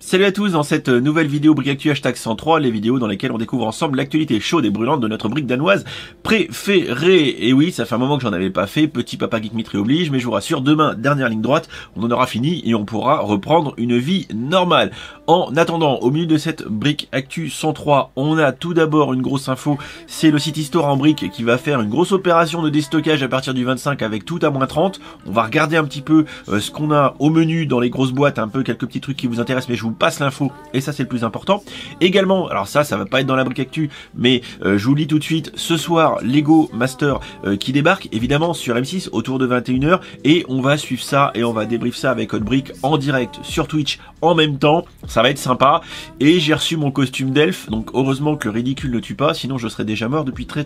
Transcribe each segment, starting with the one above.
Salut à tous, dans cette nouvelle vidéo Brick Actu #103, les vidéos dans lesquelles on découvre ensemble l'actualité chaude et brûlante de notre brique danoise préférée. Et oui, ça fait un moment que j'en avais pas fait, petit papa geek mitré oblige, mais je vous rassure, demain, dernière ligne droite, on en aura fini et on pourra reprendre une vie normale. En attendant, au milieu de cette brique Actu 103, on a tout d'abord une grosse info, c'est le site Histoire en brique qui va faire une grosse opération de déstockage à partir du 25 avec tout à moins 30. On va regarder un petit peu ce qu'on a au menu dans les grosses boîtes, un peu quelques petits trucs qui vous intéressent, mais je vous passe l'info et ça c'est le plus important. Également, alors ça va pas être dans la brique Actu, mais je vous le dis tout de suite, ce soir Lego Master qui débarque évidemment sur M6 autour de 21h et on va suivre ça et on va débrief ça avec Hotbrick en direct sur Twitch en même temps. Ça va être sympa et j'ai reçu mon costume d'elfe, donc heureusement que le ridicule ne tue pas, sinon je serais déjà mort depuis très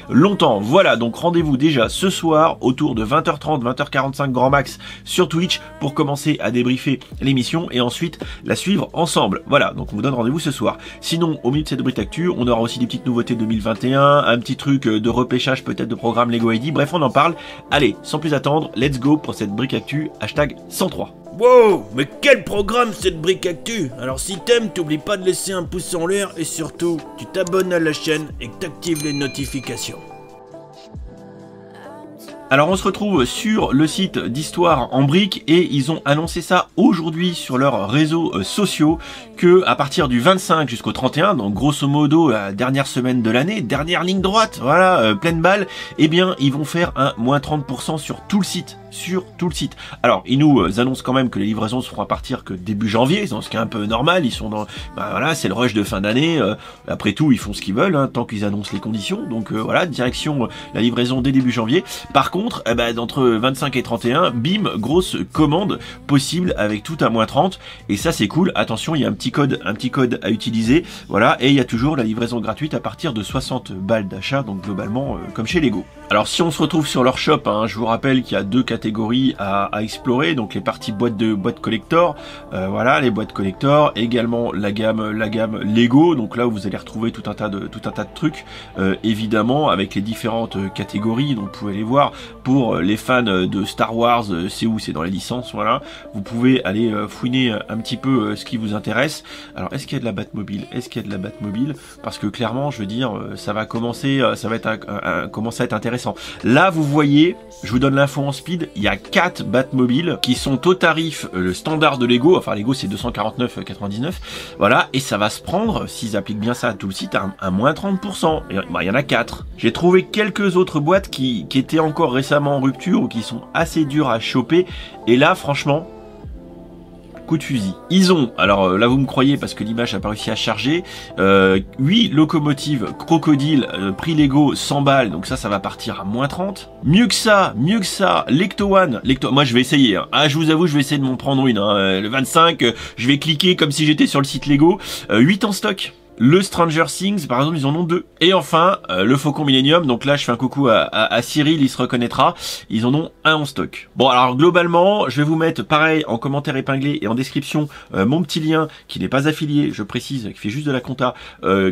longtemps. Voilà, donc rendez-vous déjà ce soir autour de 20h30, 20h45 grand max sur Twitch pour commencer à débriefer l'émission et ensuite la suivre ensemble. Voilà, donc on vous donne rendez-vous ce soir. Sinon, au milieu de cette brique Actu, on aura aussi des petites nouveautés 2021, un petit truc de repêchage peut-être de programme Lego ID, bref on en parle. Allez, sans plus attendre, let's go pour cette brique Actu #103. Wow, mais quel programme cette brique Actu! Alors si t'aimes, t'oublies pas de laisser un pouce en l'air et surtout, tu t'abonnes à la chaîne et que t'actives les notifications. Alors on se retrouve sur le site d'Histoire en brique et ils ont annoncé ça aujourd'hui sur leurs réseaux sociaux que à partir du 25 jusqu'au 31, donc grosso modo la dernière semaine de l'année, dernière ligne droite, voilà, pleine balle, eh bien ils vont faire un moins 30% sur tout le site. Alors, ils nous annoncent quand même que les livraisons se feront à partir que début janvier, ce qui est un peu normal, ils sont dans, voilà, c'est le rush de fin d'année, après tout, ils font ce qu'ils veulent, hein, tant qu'ils annoncent les conditions, donc voilà, direction la livraison dès début janvier. Par contre, d'entre 25 et 31, bim, grosse commande possible avec tout à moins 30, et ça c'est cool, attention, il y a un petit code à utiliser, voilà, et il y a toujours la livraison gratuite à partir de 60 balles d'achat, donc globalement, comme chez Lego. Alors si on se retrouve sur leur shop, hein, je vous rappelle qu'il y a deux catégories à explorer, donc les parties boîtes collector, voilà, les boîtes collector, également la gamme Lego, donc là où vous allez retrouver tout un tas de trucs, évidemment avec les différentes catégories, donc vous pouvez les voir. Pour les fans de Star Wars, c'est où? C'est dans les licences, voilà. Vous pouvez aller fouiner un petit peu ce qui vous intéresse. Alors est-ce qu'il y a de la Batmobile? Parce que clairement, je veux dire, ça va commencer, ça va être commencer à être intéressant. Là, vous voyez, je vous donne l'info en speed, il y a 4 Batmobiles qui sont au tarif le standard de Lego, enfin Lego c'est 249,99, voilà, et ça va se prendre, s'ils appliquent bien ça à tout le site, à moins 30%. Et, il y en a 4. J'ai trouvé quelques autres boîtes qui étaient encore récemment en rupture ou qui sont assez dures à choper, et là franchement, coup de fusil. Ils ont, alors là vous me croyez parce que l'image n'a pas réussi à charger, 8 locomotives crocodile, prix Lego 100 balles, donc ça va partir à moins 30. Mieux que ça, Lecto One, moi je vais essayer, hein. Ah je vous avoue je vais essayer de m'en prendre une, hein. Le 25, je vais cliquer comme si j'étais sur le site Lego, 8 en stock. Le Stranger Things, par exemple, ils en ont 2. Et enfin, le Faucon Millennium, donc là je fais un coucou à Cyril, il se reconnaîtra, ils en ont 1 en stock. Bon alors globalement, je vais vous mettre pareil en commentaire épinglé et en description mon petit lien qui n'est pas affilié, je précise, qui fait juste de la compta,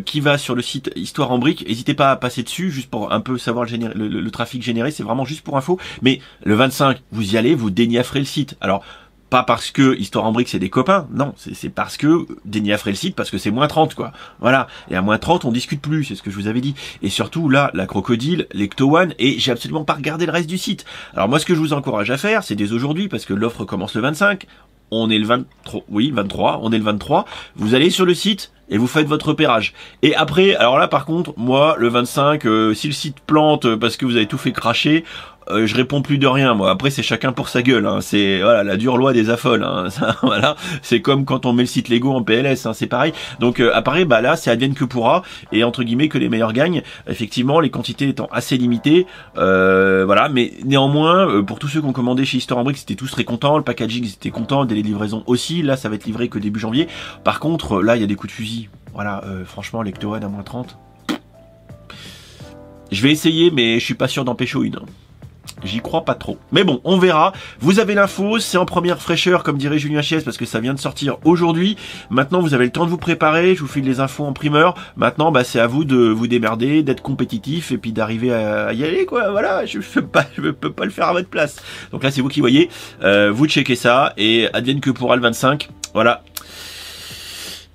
qui va sur le site Histoire en brique. N'hésitez pas à passer dessus, juste pour un peu savoir le trafic généré, c'est vraiment juste pour info. Mais le 25, vous y allez, vous déniaferez le site. Alors, pas parce que Histoire en brique c'est des copains, non, c'est parce que déniaferez le site parce que c'est moins 30 quoi. Voilà, et à moins 30 on discute plus, c'est ce que je vous avais dit. Et surtout là, la crocodile, l'Ecto One, et j'ai absolument pas regardé le reste du site. Alors moi ce que je vous encourage à faire, c'est dès aujourd'hui, parce que l'offre commence le 25, on est le 23, oui 23, on est le 23, vous allez sur le site et vous faites votre repérage. Et après, alors là par contre, moi le 25, si le site plante parce que vous avez tout fait cracher, je réponds plus de rien, moi. Après, c'est chacun pour sa gueule, hein. C'est, voilà, la dure loi des affoles, hein. Ça, voilà. C'est comme quand on met le site Lego en PLS, hein. C'est pareil. Donc, appareil, là, c'est advienne que pourra. Et entre guillemets, que les meilleurs gagnent. Effectivement, les quantités étant assez limitées. Voilà. Mais néanmoins, pour tous ceux qui ont commandé chez Histoire en brique, c'était tous très contents. Le packaging, ils étaient contents. Dès les livraisons aussi. Là, ça va être livré que début janvier. Par contre, là, il y a des coups de fusil. Voilà. Franchement, Lecto One à moins 30. Je vais essayer, mais je suis pas sûr d'en pécho une. J'y crois pas trop. Mais bon, on verra. Vous avez l'info, c'est en première fraîcheur, comme dirait Julien Chies, parce que ça vient de sortir aujourd'hui. Maintenant, vous avez le temps de vous préparer. Je vous file les infos en primeur. Maintenant, c'est à vous de vous démerder, d'être compétitif et puis d'arriver à y aller, quoi. Voilà, je peux pas le faire à votre place. Donc là, c'est vous qui voyez. Vous checkez ça et advienne que pourra le 25. Voilà.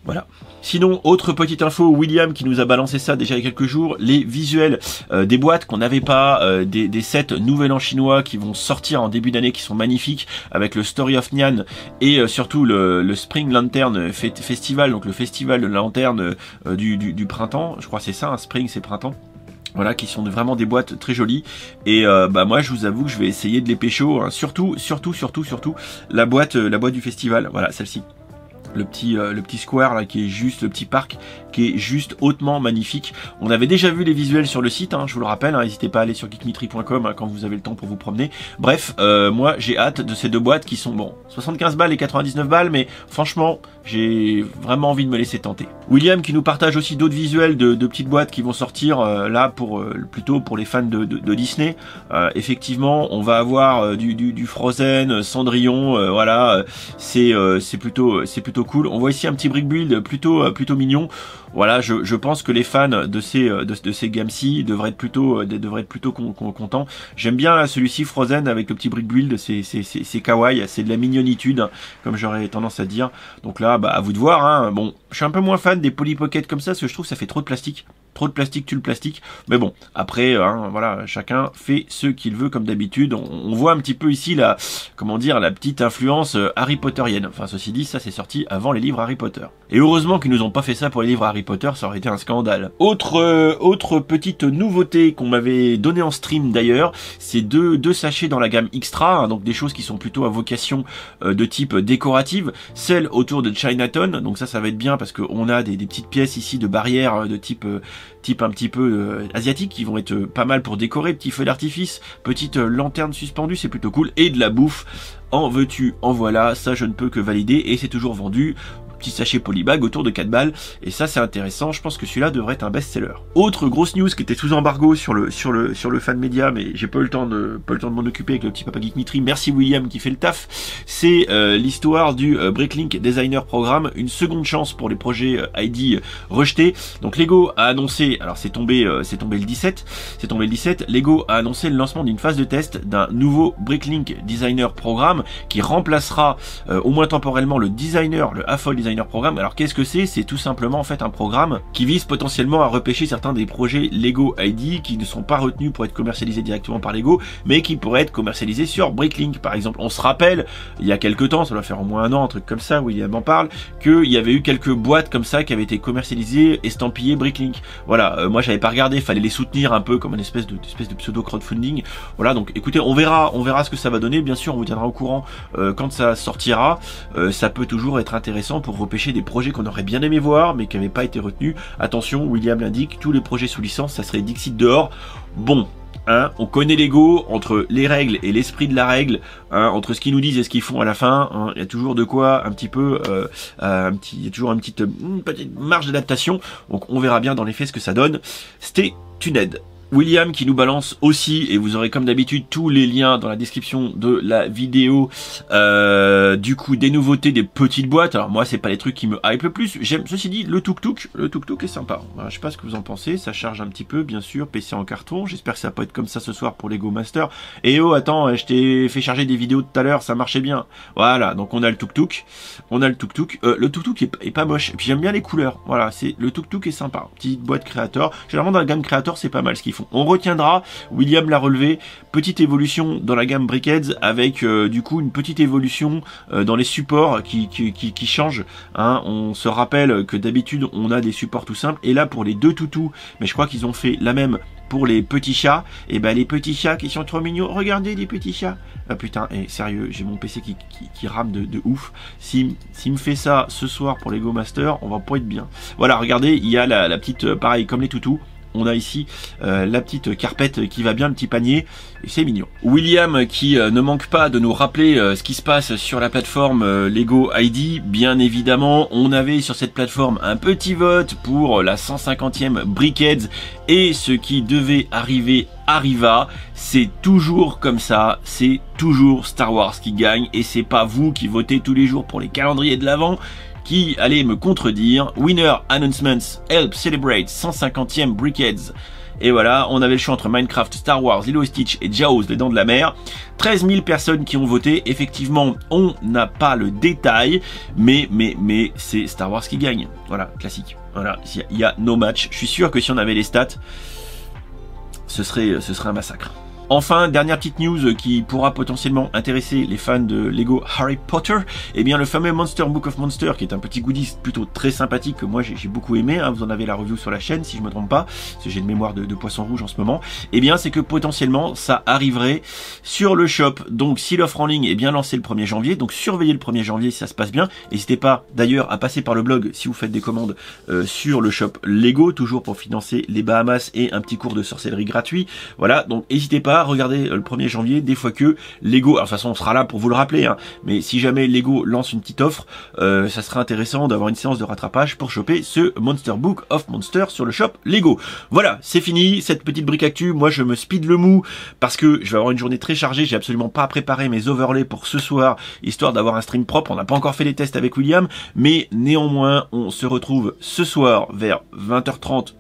Voilà. Sinon, autre petite info, William qui nous a balancé ça déjà il y a quelques jours, les visuels des boîtes qu'on n'avait pas, des sets Nouvel An chinois qui vont sortir en début d'année, qui sont magnifiques, avec le Story of Nyan et surtout le Spring Lantern Festival, donc le festival de la lanterne du printemps, je crois que c'est ça, Spring c'est printemps. Voilà, qui sont vraiment des boîtes très jolies. Et moi, je vous avoue que je vais essayer de les pécho, hein. Surtout la boîte du festival. Voilà, celle-ci. Le petit square là qui est juste, le petit parc qui est juste hautement magnifique. On avait déjà vu les visuels sur le site, hein, je vous le rappelle, hein, n'hésitez pas à aller sur geekmitry.com hein, quand vous avez le temps pour vous promener. Bref, moi j'ai hâte de ces deux boîtes qui sont, bon, 75 balles et 99 balles, mais franchement, j'ai vraiment envie de me laisser tenter. William qui nous partage aussi d'autres visuels de petites boîtes qui vont sortir là pour plutôt pour les fans de Disney. Effectivement, on va avoir du Frozen, Cendrillon, voilà, c'est plutôt cool. On voit ici un petit brick build plutôt mignon. Voilà, je pense que les fans de ces gammes-ci devraient être plutôt contents. J'aime bien là celui-ci Frozen avec le petit brick build, c'est kawaii, c'est de la mignonitude, hein, comme j'aurais tendance à dire. Donc là, à vous de voir. Hein. Bon, je suis un peu moins fan des Polly Pocket comme ça, parce que je trouve que ça fait trop de plastique. Trop de plastique tue le plastique. Mais bon, après, hein, voilà, chacun fait ce qu'il veut comme d'habitude. On voit un petit peu ici la petite influence Harry Potterienne. Enfin, ceci dit, ça c'est sorti avant les livres Harry Potter. Et heureusement qu'ils nous ont pas fait ça pour les livres Harry Potter, ça aurait été un scandale. Autre petite nouveauté qu'on m'avait donné en stream d'ailleurs, c'est deux sachets dans la gamme Extra, hein, donc des choses qui sont plutôt à vocation de type décorative. Celle autour de Chinatown, donc ça va être bien parce qu'on a des petites pièces ici de barrières de type un petit peu asiatique qui vont être pas mal pour décorer, petits feux d'artifice, petite lanterne suspendue, c'est plutôt cool, et de la bouffe, en veux-tu, en voilà, ça je ne peux que valider, et c'est toujours vendu. Petit sachet polybag autour de 4 balles, et ça c'est intéressant, je pense que celui-là devrait être un best-seller. Autre grosse news qui était sous embargo sur le fan média, mais j'ai pas eu le temps de m'en occuper avec le petit papa Geek Mitry, merci William qui fait le taf, c'est l'histoire du Bricklink Designer Programme, une seconde chance pour les projets ID rejetés. Donc Lego a annoncé, alors c'est tombé le 17, Lego a annoncé le lancement d'une phase de test d'un nouveau Bricklink Designer Programme qui remplacera au moins temporairement le AFOL Designer Programme. Alors qu'est-ce que c'est? C'est tout simplement en fait un programme qui vise potentiellement à repêcher certains des projets Lego ID qui ne sont pas retenus pour être commercialisés directement par Lego, mais qui pourraient être commercialisés sur Bricklink par exemple. On se rappelle, il y a quelques temps, ça doit faire au moins un an, un truc comme ça, William en parle, qu'il y avait eu quelques boîtes comme ça qui avaient été commercialisées, estampillées Bricklink. Voilà, moi j'avais pas regardé, fallait les soutenir un peu comme une espèce de pseudo crowdfunding. Voilà, donc écoutez, on verra ce que ça va donner. Bien sûr, on vous tiendra au courant quand ça sortira. Ça peut toujours être intéressant pour repêcher des projets qu'on aurait bien aimé voir mais qui n'avaient pas été retenus. Attention, William l'indique, tous les projets sous licence, ça serait Dixit dehors. Bon, hein, on connaît Lego, entre les règles et l'esprit de la règle, hein, entre ce qu'ils nous disent et ce qu'ils font à la fin, hein, il y a toujours de quoi un petit peu, il y a toujours une petite marge d'adaptation. Donc on verra bien dans les faits ce que ça donne. Stay tuned. William qui nous balance aussi, et vous aurez comme d'habitude tous les liens dans la description de la vidéo, du coup des nouveautés, des petites boîtes. Alors moi c'est pas les trucs qui me hype le plus, j'aime, ceci dit, le tuk-tuk est sympa. Alors, je sais pas ce que vous en pensez, ça charge un petit peu bien sûr, PC en carton, j'espère que ça va pas être comme ça ce soir pour Lego Master. Et oh attends, je t'ai fait charger des vidéos tout à l'heure, ça marchait bien. Voilà, donc on a le tuk-tuk, le tuk-tuk est pas moche, et puis j'aime bien les couleurs, voilà, le tuk-tuk est sympa, petite boîte créateur, généralement dans la gamme créateur c'est pas mal ce qu'ils font. On retiendra, William l'a relevé, petite évolution dans la gamme Brickheads avec du coup une petite évolution dans les supports qui changent. Hein. On se rappelle que d'habitude on a des supports tout simples et là pour les deux toutous, mais je crois qu'ils ont fait la même pour les petits chats, et ben les petits chats qui sont trop mignons, regardez les petits chats. Ah putain, sérieux, j'ai mon PC qui rame de ouf. S'il me fait ça ce soir pour Lego Master, on va pas être bien. Voilà, regardez, il y a la petite, pareil comme les toutous. On a ici la petite carpette qui va bien, le petit panier, et c'est mignon. William qui ne manque pas de nous rappeler ce qui se passe sur la plateforme Lego ID. Bien évidemment, on avait sur cette plateforme un petit vote pour la 150e Brickheads, et ce qui devait arriver arriva. C'est toujours comme ça, c'est toujours Star Wars qui gagne, et c'est pas vous qui votez tous les jours pour les calendriers de l'Avent qui allait me contredire. Winner announcements help celebrate 150e Brickheads. Et voilà, on avait le choix entre Minecraft, Star Wars, Lilo et Stitch et Jaws, les Dents de la Mer. 13 000 personnes qui ont voté. Effectivement, on n'a pas le détail, mais c'est Star Wars qui gagne. Voilà, classique. Voilà, il y a no match. Je suis sûr que si on avait les stats, ce serait un massacre. Enfin, dernière petite news qui pourra potentiellement intéresser les fans de Lego Harry Potter, eh bien le fameux Monster Book of Monsters, qui est un petit goodies plutôt très sympathique que moi j'ai beaucoup aimé, hein, vous en avez la review sur la chaîne si je me trompe pas, parce que j'ai une mémoire de poisson rouge en ce moment, eh bien c'est que potentiellement ça arriverait sur le shop. Donc si l'offre en ligne est bien lancée le 1er janvier, donc surveillez le 1er janvier si ça se passe bien. N'hésitez pas d'ailleurs à passer par le blog si vous faites des commandes sur le shop Lego, toujours pour financer les Bahamas et un petit cours de sorcellerie gratuit. Voilà, donc n'hésitez pas. Regardez le 1er janvier, des fois que Lego, alors de toute façon on sera là pour vous le rappeler, hein, mais si jamais Lego lance une petite offre, ça serait intéressant d'avoir une séance de rattrapage pour choper ce Monster Book of Monsters sur le shop Lego. Voilà, c'est fini, cette petite brique actu, moi je me speed le mou, parce que je vais avoir une journée très chargée, j'ai absolument pas préparé mes overlays pour ce soir, histoire d'avoir un stream propre, on n'a pas encore fait les tests avec William, mais néanmoins on se retrouve ce soir vers 20h30,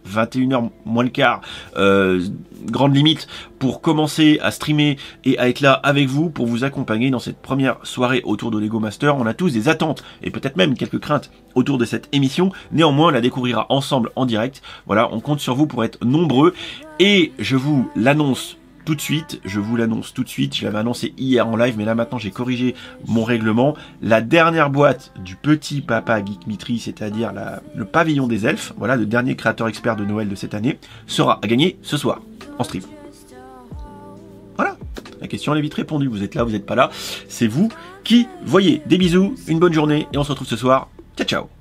21h moins le quart, grande limite, pour commencer à streamer et à être là avec vous pour vous accompagner dans cette première soirée autour de Lego Master. On a tous des attentes et peut-être même quelques craintes autour de cette émission. Néanmoins, on la découvrira ensemble en direct. Voilà, on compte sur vous pour être nombreux et je vous l'annonce tout de suite, je l'avais annoncé hier en live, mais là maintenant j'ai corrigé mon règlement. La dernière boîte du petit papa Geek Mitri, c'est-à-dire le pavillon des elfes, voilà, le dernier créateur expert de Noël de cette année, sera à gagner ce soir, en stream. Voilà, la question elle est vite répondue, vous êtes là, vous n'êtes pas là, c'est vous qui voyez. Des bisous, une bonne journée, et on se retrouve ce soir, ciao ciao.